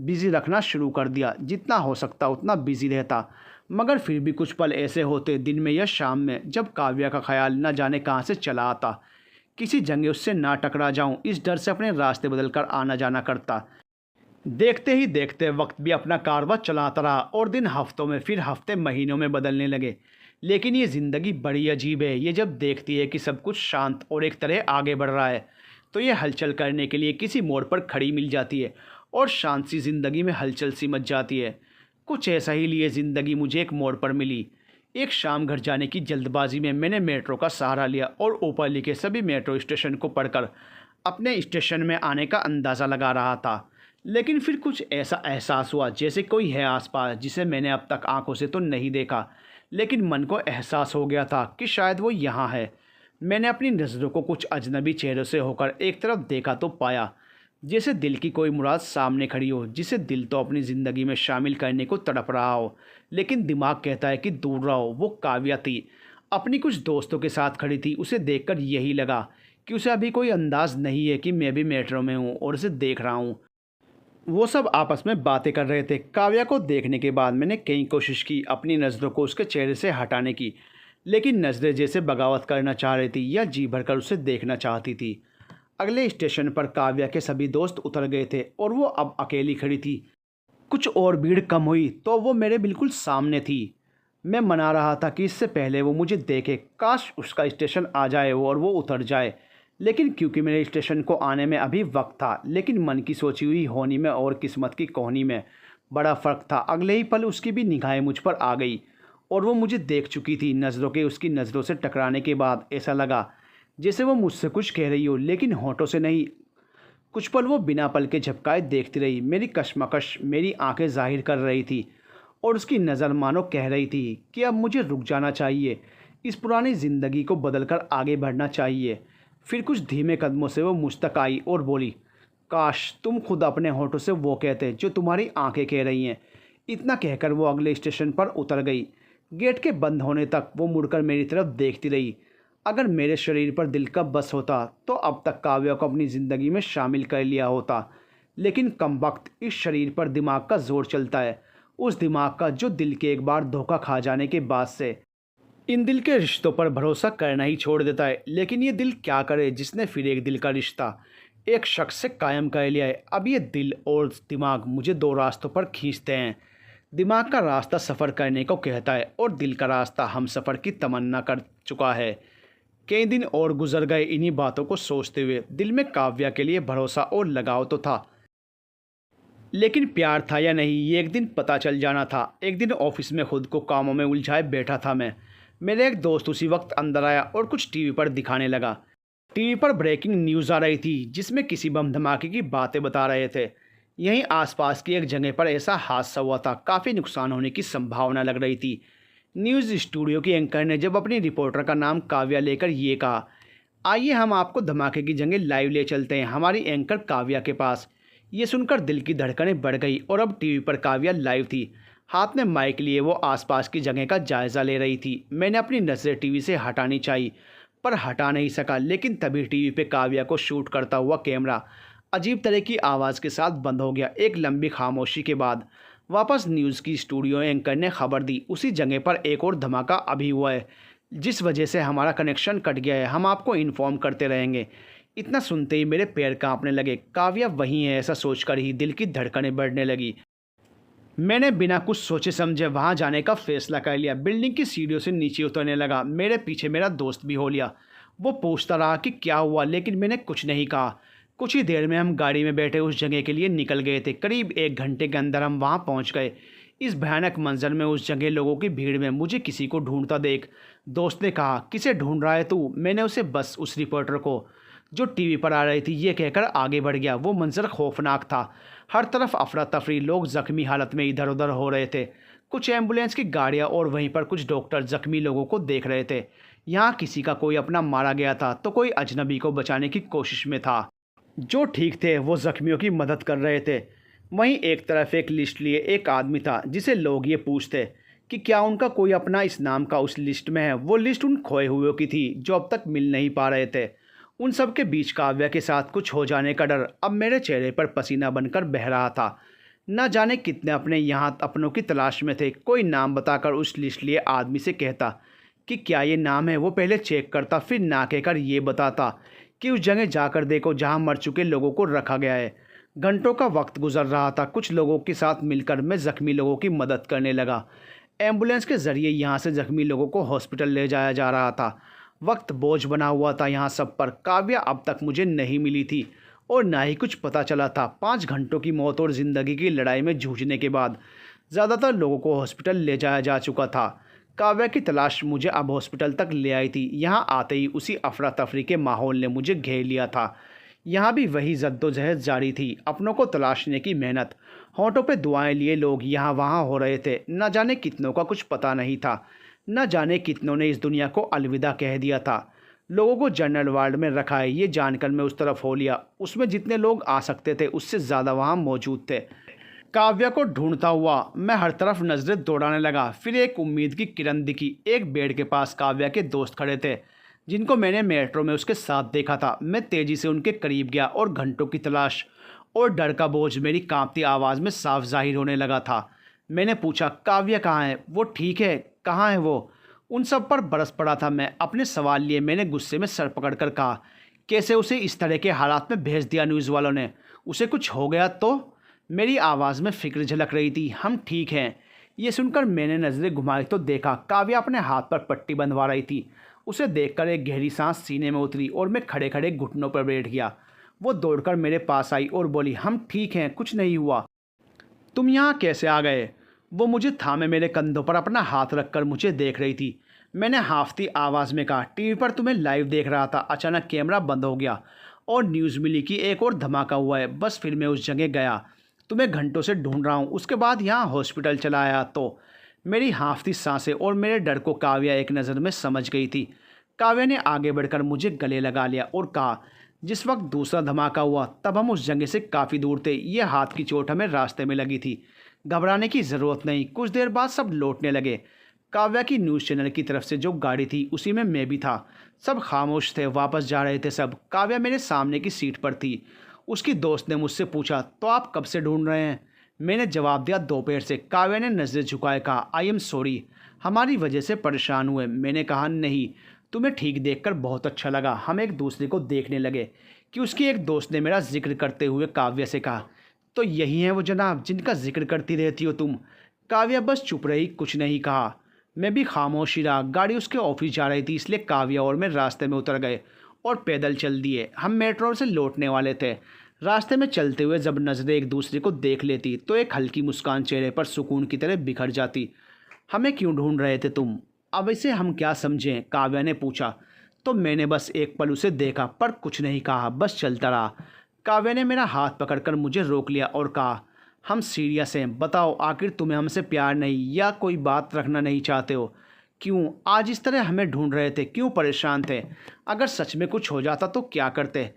बिज़ी रखना शुरू कर दिया। जितना हो सकता उतना बिज़ी रहता, मगर फिर भी कुछ पल ऐसे होते दिन में या शाम में जब काव्या का ख्याल न जाने कहाँ से चला आता। किसी जंगे उससे ना टकरा जाऊं, इस डर से अपने रास्ते बदलकर आना जाना करता। देखते ही देखते वक्त भी अपना कारवां चलाता रहा और दिन हफ्तों में फिर हफ्ते महीनों में बदलने लगे। लेकिन ये ज़िंदगी बड़ी अजीब है। ये जब देखती है कि सब कुछ शांत और एक तरह आगे बढ़ रहा है, तो ये हलचल करने के लिए किसी मोड़ पर खड़ी मिल जाती है और शांत सी ज़िंदगी में हलचल सी मच जाती है। कुछ ऐसा ही लिए ज़िंदगी मुझे एक मोड़ पर मिली। एक शाम घर जाने की जल्दबाजी में मैंने मेट्रो का सहारा लिया और ऊपर लिखे सभी मेट्रो स्टेशन को पढ़कर अपने स्टेशन में आने का अंदाज़ा लगा रहा था। लेकिन फिर कुछ ऐसा एहसास हुआ जैसे कोई है आसपास जिसे मैंने अब तक आंखों से तो नहीं देखा, लेकिन मन को एहसास हो गया था कि शायद वो यहाँ है। मैंने अपनी नज़रों को कुछ अजनबी चेहरों से होकर एक तरफ देखा तो पाया जैसे दिल की कोई मुराद सामने खड़ी हो, जिसे दिल तो अपनी ज़िंदगी में शामिल करने को तड़प रहा हो, लेकिन दिमाग कहता है कि दूर रहो। वो काव्या थी, अपनी कुछ दोस्तों के साथ खड़ी थी। उसे देखकर यही लगा कि उसे अभी कोई अंदाज़ नहीं है कि मैं भी मेट्रो में हूँ और उसे देख रहा हूँ। वो सब आपस में बातें कर रहे थे। काव्या को देखने के बाद मैंने कई कोशिश की अपनी नज़रों को उसके चेहरे से हटाने की, लेकिन नज़रें जैसे बगावत करना चाह रही थी या जी भरकर उसे देखना चाहती थी। अगले स्टेशन पर काव्या के सभी दोस्त उतर गए थे और वो अब अकेली खड़ी थी। कुछ और भीड़ कम हुई तो वो मेरे बिल्कुल सामने थी। मैं मना रहा था कि इससे पहले वो मुझे देखे, काश उसका स्टेशन आ जाए और वो उतर जाए, लेकिन क्योंकि मेरे स्टेशन को आने में अभी वक्त था, लेकिन मन की सोची हुई होनी में और किस्मत की कोहनी में बड़ा फ़र्क था। अगले ही पल उसकी भी निगाहें मुझ पर आ गई और वो मुझे देख चुकी थी। नज़रों के उसकी नज़रों से टकराने के बाद ऐसा लगा जैसे वो मुझसे कुछ कह रही हो, लेकिन होठों से नहीं। कुछ पल वो बिना पल के झपकाए देखती रही। मेरी कशमकश मेरी आंखें जाहिर कर रही थी और उसकी नज़र मानो कह रही थी कि अब मुझे रुक जाना चाहिए, इस पुरानी ज़िंदगी को बदलकर आगे बढ़ना चाहिए। फिर कुछ धीमे कदमों से वो मुझ तक आई और बोली, काश तुम खुद अपने होठों से वो कहते जो तुम्हारी आंखें कह रही हैं। इतना कहकर वो अगले स्टेशन पर उतर गई। गेट के बंद होने तक वो मुड़कर मेरी तरफ देखती रही। अगर मेरे शरीर पर दिल का बस होता तो अब तक काव्या को अपनी ज़िंदगी में शामिल कर लिया होता, लेकिन कमबख्त इस शरीर पर दिमाग का जोर चलता है, उस दिमाग का जो दिल के एक बार धोखा खा जाने के बाद से इन दिल के रिश्तों पर भरोसा करना ही छोड़ देता है। लेकिन ये दिल क्या करे जिसने फिर एक दिल का रिश्ता एक शख्स से कायम कर लिया है। अब ये दिल और दिमाग मुझे दो रास्तों पर खींचते हैं। दिमाग का रास्ता सफ़र करने को कहता है और दिल का रास्ता हम सफ़र की तमन्ना कर चुका है। कई दिन और गुजर गए इन्हीं बातों को सोचते हुए। दिल में काव्या के लिए भरोसा और लगाव तो था, लेकिन प्यार था या नहीं ये एक दिन पता चल जाना था। एक दिन ऑफिस में खुद को कामों में उलझाए बैठा था मैं। मेरा एक दोस्त उसी वक्त अंदर आया और कुछ टीवी पर दिखाने लगा। टीवी पर ब्रेकिंग न्यूज़ आ रही थी जिसमें किसी बम धमाके की बातें बता रहे थे। यहीं आसपास की एक जगह पर ऐसा हादसा हुआ था, काफ़ी नुकसान होने की संभावना लग रही थी। न्यूज़ स्टूडियो की एंकर ने जब अपनी रिपोर्टर का नाम काव्या लेकर ये कहा, आइए हम आपको धमाके की जगह लाइव ले चलते हैं हमारी एंकर काव्या के पास। ये सुनकर दिल की धड़कनें बढ़ गई और अब टीवी पर काव्या लाइव थी। हाथ में माइक लिए वो आसपास की जगह का जायज़ा ले रही थी। मैंने अपनी नज़रें टीवी से हटानी चाहिए पर हटा नहीं सका। लेकिन तभी टीवी पे काव्या को शूट करता हुआ कैमरा अजीब तरह की आवाज़ के साथ बंद हो गया। एक लंबी खामोशी के बाद वापस न्यूज़ की स्टूडियो एंकर ने खबर दी, उसी जगह पर एक और धमाका अभी हुआ है जिस वजह से हमारा कनेक्शन कट गया है, हम आपको इन्फॉर्म करते रहेंगे। इतना सुनते ही मेरे पैर कांपने लगे। काव्या वहीं है ऐसा सोचकर ही दिल की धड़कनें बढ़ने लगी। मैंने बिना कुछ सोचे समझे वहां जाने का फैसला कर लिया। बिल्डिंग की सीढ़ियों से नीचे उतरने लगा। मेरे पीछे मेरा दोस्त भी हो लिया। वो पूछता रहा कि क्या हुआ, लेकिन मैंने कुछ नहीं कहा। कुछ ही देर में हम गाड़ी में बैठे उस जगह के लिए निकल गए थे। करीब 1 घंटे के अंदर हम वहां पहुंच गए। इस भयानक मंजर में, उस जगह लोगों की भीड़ में मुझे किसी को ढूंढता देख दोस्त ने कहा, किसे ढूंढ रहा है तू? मैंने उसे बस उस रिपोर्टर को जो टीवी पर आ रही थी ये कहकर आगे बढ़ गया। वो मंजर खौफनाक था। हर तरफ अफरा तफरी, लोग जख्मी हालत में इधर उधर हो रहे थे। कुछ एम्बुलेंस की गाड़ियां और वहीं पर कुछ डॉक्टर जख्मी लोगों को देख रहे थे। यहाँ किसी का कोई अपना मारा गया था तो कोई अजनबी को बचाने की कोशिश में था। जो ठीक थे वो जख्मियों की मदद कर रहे थे। वहीं एक तरफ एक लिस्ट लिए एक आदमी था जिसे लोग ये पूछते कि क्या उनका कोई अपना इस नाम का उस लिस्ट में है। वो लिस्ट उन खोए हुए की थी जो अब तक मिल नहीं पा रहे थे। उन सब के बीच काव्या के साथ कुछ हो जाने का डर अब मेरे चेहरे पर पसीना बनकर बह रहा था। न जाने कितने अपने यहाँ अपनों की तलाश में थे। कोई नाम बताकर उस लिस्ट लिए आदमी से कहता कि क्या ये नाम है। वो पहले चेक करता, फिर ना कहकर ये बताता कि उस जगह जाकर देखो जहाँ मर चुके लोगों को रखा गया है। घंटों का वक्त गुजर रहा था। कुछ लोगों के साथ मिलकर मैं ज़ख्मी लोगों की मदद करने लगा। एम्बुलेंस के ज़रिए यहाँ से ज़ख्मी लोगों को हॉस्पिटल ले जाया जा रहा था। वक्त बोझ बना हुआ था यहाँ सब पर। काव्या अब तक मुझे नहीं मिली थी और ना ही कुछ पता चला था। 5 घंटों की मौत और ज़िंदगी की लड़ाई में जूझने के बाद ज़्यादातर लोगों को हॉस्पिटल ले जाया जा चुका था। काव्या की तलाश मुझे अब हॉस्पिटल तक ले आई थी। यहाँ आते ही उसी अफरा तफरी के माहौल ने मुझे घेर लिया था। यहाँ भी वही जद्दोजहद जारी थी, अपनों को तलाशने की मेहनत। होंठों पे दुआएं लिए लोग यहाँ वहाँ हो रहे थे। न जाने कितनों का कुछ पता नहीं था, न जाने कितनों ने इस दुनिया को अलविदा कह दिया था। लोगों को जनरल वार्ड में रखा है ये जानकर मैं उस तरफ हो लिया। उसमें जितने लोग आ सकते थे उससे ज़्यादा वहाँ मौजूद थे। काव्या को ढूंढता हुआ मैं हर तरफ नज़रें दौड़ाने लगा। फिर एक उम्मीद की किरण दिखी। एक बेड के पास काव्या के दोस्त खड़े थे जिनको मैंने मेट्रो में उसके साथ देखा था। मैं तेज़ी से उनके करीब गया और घंटों की तलाश और डर का बोझ मेरी कांपती आवाज़ में साफ जाहिर होने लगा था। मैंने पूछा, काव्या कहाँ है? वो ठीक है? कहाँ है वो? उन सब पर बरस पड़ा था मैं। अपने सवाल लिए मैंने गुस्से में सर पकड़कर कहा, कैसे उसे इस तरह के हालात में भेज दिया न्यूज़ वालों ने? उसे कुछ हो गया तो? मेरी आवाज़ में फिक्र झलक रही थी। हम ठीक हैं। ये सुनकर मैंने नज़रें घुमाई तो देखा काव्या अपने हाथ पर पट्टी बंधवा रही थी। उसे देखकर एक गहरी सांस सीने में उतरी और मैं खड़े खड़े घुटनों पर बैठ गया। वो दौड़कर मेरे पास आई और बोली, हम ठीक हैं, कुछ नहीं हुआ। तुम यहाँ कैसे आ गए? वो मुझे थामे मेरे कंधों पर अपना हाथ रखकर मुझे देख रही थी। मैंने हाफती आवाज़ में कहा, टीवी पर तुम्हें लाइव देख रहा था, अचानक कैमरा बंद हो गया और न्यूज़ मिली कि एक और धमाका हुआ है। बस फिर मैं उस जगह गया, तुम्हें घंटों से ढूंढ रहा हूँ। उसके बाद यहाँ हॉस्पिटल चला आया तो मेरी हाफती सांसें और मेरे डर को काव्या एक नज़र में समझ गई थी। काव्या ने आगे बढ़कर मुझे गले लगा लिया और कहा, जिस वक्त दूसरा धमाका हुआ तब हम उस जगह से काफ़ी दूर थे। ये हाथ की चोट हमें रास्ते में लगी थी, घबराने की ज़रूरत नहीं। कुछ देर बाद सब लौटने लगे। काव्या की न्यूज़ चैनल की तरफ से जो गाड़ी थी उसी में मैं भी था। सब खामोश थे, वापस जा रहे थे सब। काव्या मेरे सामने की सीट पर थी। उसकी दोस्त ने मुझसे पूछा, तो आप कब से ढूंढ रहे हैं? मैंने जवाब दिया, दोपहर से। काव्या ने नज़रें झुकाए कहा, आई एम सॉरी, हमारी वजह से परेशान हुए। मैंने कहा, नहीं, तुम्हें ठीक देखकर बहुत अच्छा लगा। हम एक दूसरे को देखने लगे कि उसकी एक दोस्त ने मेरा जिक्र करते हुए काव्या से कहा, तो यही हैं वो जनाब जिनका जिक्र करती रहती हो तुम। काव्या बस चुप रही, कुछ नहीं कहा। मैं भी खामोश ही रहा। गाड़ी उसके ऑफिस जा रही थी, इसलिए काव्या और मैं रास्ते में उतर गए और पैदल चल दिए। हम मेट्रो से लौटने वाले थे। रास्ते में चलते हुए जब नज़रें एक दूसरे को देख लेती तो एक हल्की मुस्कान चेहरे पर सुकून की तरह बिखर जाती। हमें क्यों ढूंढ रहे थे तुम? अब इसे हम क्या समझें? काव्या ने पूछा। तो मैंने बस एक पल उसे देखा पर कुछ नहीं कहा, बस चलता रहा। काव्या ने मेरा हाथ पकड़कर मुझे रोक लिया और कहा, हम सीरियस हैं, बताओ आखिर तुम्हें हमसे प्यार नहीं या कोई बात रखना नहीं चाहते हो? क्यों आज इस तरह हमें ढूंढ रहे थे? क्यों परेशान थे? अगर सच में कुछ हो जाता तो क्या करते?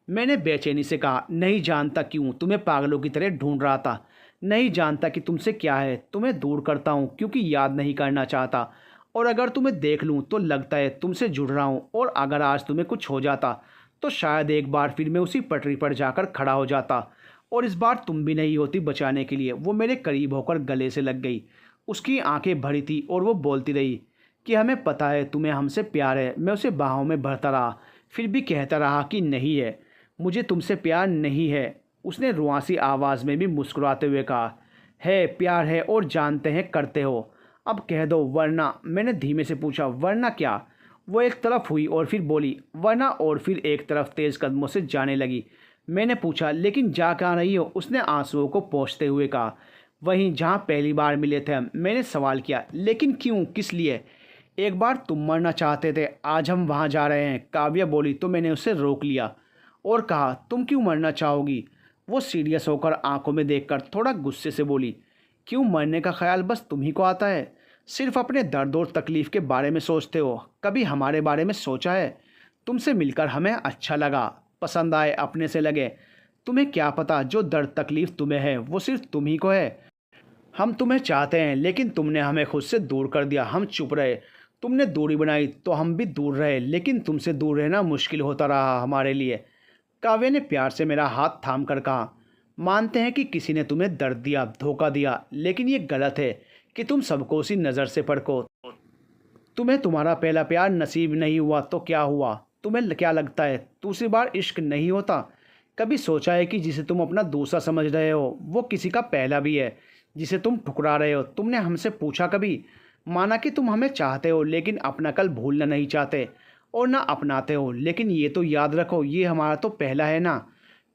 मैंने बेचैनी से कहा, नहीं जानता क्यों तुम्हें पागलों की तरह ढूंढ रहा था। नहीं जानता कि तुमसे क्या है। तुम्हें दूर करता हूँ क्योंकि याद नहीं करना चाहता, और अगर तुम्हें देख लूँ तो लगता है तुमसे जुड़ रहा हूँ। और अगर आज तुम्हें कुछ हो जाता तो शायद एक बार फिर मैं उसी पटरी पर जाकर खड़ा हो जाता, और इस बार तुम भी नहीं होती बचाने के लिए। वो मेरे करीब होकर गले से लग गई। उसकी आंखें भरी थी और वो बोलती रही कि हमें पता है तुम्हें हमसे प्यार है। मैं उसे बाहों में भरता रहा, फिर भी कहता रहा कि नहीं है, मुझे तुमसे प्यार नहीं है। उसने रुआसी आवाज़ में भी मुस्कुराते हुए कहा, है, प्यार है और जानते हैं करते हो। अब कह दो वरना। मैंने धीमे से पूछा, वरना क्या? वो एक तरफ हुई और फिर बोली, वरना, और फिर एक तरफ तेज़ कदमों से जाने लगी। मैंने पूछा, लेकिन जा कहाँ रही हो? उसने आंसुओं को पोंछते हुए कहा, वहीं जहाँ पहली बार मिले थे हम। मैंने सवाल किया, लेकिन क्यों, किस लिए? एक बार तुम मरना चाहते थे, आज हम वहाँ जा रहे हैं। काव्या बोली तो मैंने उसे रोक लिया और कहा, तुम क्यों मरना चाहोगी? वो सीरियस होकर आंखों में देखकर थोड़ा गुस्से से बोली, क्यों मरने का ख्याल बस तुम ही को आता है? सिर्फ अपने दर्द और तकलीफ़ के बारे में सोचते हो, कभी हमारे बारे में सोचा है? तुमसे मिलकर हमें अच्छा लगा, पसंद आए, अपने से लगे। तुम्हें क्या पता जो दर्द तकलीफ़ तुम्हें है वो सिर्फ तुम ही को है। हम तुम्हें चाहते हैं लेकिन तुमने हमें खुद से दूर कर दिया। हम चुप रहे, तुमने दूरी बनाई तो हम भी दूर रहे, लेकिन तुमसे दूर रहना मुश्किल होता रहा हमारे लिए। काव्या ने प्यार से मेरा हाथ थाम कर कहा, मानते हैं कि किसी ने तुम्हें दर्द दिया, धोखा दिया, लेकिन ये गलत है कि तुम सबको उसी नज़र से परखो। तुम्हें तुम्हारा पहला प्यार नसीब नहीं हुआ तो क्या हुआ? तुम्हें क्या लगता है दूसरी बार इश्क नहीं होता? कभी सोचा है कि जिसे तुम अपना दूसरा समझ रहे हो वो किसी का पहला भी है, जिसे तुम ठुकरा रहे हो? तुमने हमसे पूछा कभी? माना कि तुम हमें चाहते हो लेकिन अपना कल भूलना नहीं चाहते और ना अपनाते हो, लेकिन ये तो याद रखो ये हमारा तो पहला है ना।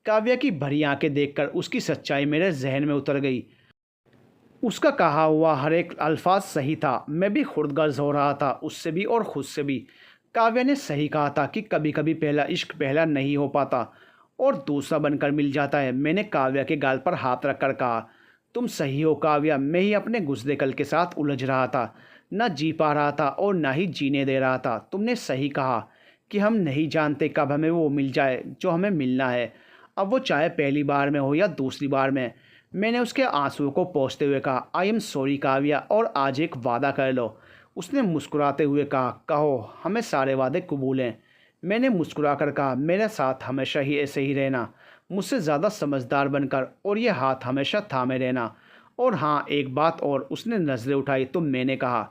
काव्या की भरी आंखें देखकर उसकी सच्चाई मेरे जहन में उतर गई। उसका कहा हुआ हर एक अल्फाज सही था। मैं भी खुर्दगर्ज हो रहा था, उससे भी और खुद से भी। काव्या ने सही कहा था कि कभी कभी पहला इश्क पहला नहीं हो पाता और दूसरा बनकर मिल जाता है। मैंने काव्या के गाल पर हाथ रखकर कहा, तुम सही हो काव्या। मैं ही अपने गुस्से कल के साथ उलझ रहा था, न जी पा रहा था और ना ही जीने दे रहा था। तुमने सही कहा कि हम नहीं जानते कब हमें वो मिल जाए जो हमें मिलना है, अब वो चाहे पहली बार में हो या दूसरी बार में। मैंने उसके आंसुओं को पोंछते हुए कहा, आई एम सॉरी काव्या, और आज एक वादा कर लो। उसने मुस्कुराते हुए कहा, कहो, हमें सारे वादे कबूल हैं। मैंने मुस्कुराकर कहा, मेरे साथ हमेशा ही ऐसे ही रहना, मुझसे ज़्यादा समझदार बनकर, और ये हाथ हमेशा थामे रहना। और हाँ, एक बात और। उसने नज़रें उठाई तो मैंने कहा,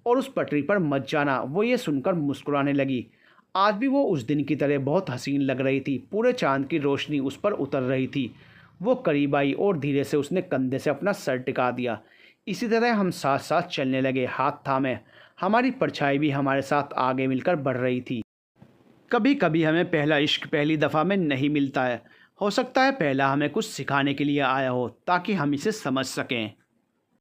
और उस पटरी पर मत जाना। वो ये सुनकर मुस्कुराने लगी। आज भी वो उस दिन की तरह बहुत हसीन लग रही थी। पूरे चांद की रोशनी उस पर उतर रही थी। वो करीब आई और धीरे से उसने कंधे से अपना सर टिका दिया। इसी तरह हम साथ साथ चलने लगे, हाथ थामे। हमारी परछाई भी हमारे साथ आगे मिलकर बढ़ रही थी। कभी कभी हमें पहला इश्क पहली दफ़ा में नहीं मिलता है। हो सकता है पहला हमें कुछ सिखाने के लिए आया हो ताकि हम इसे समझ सकें।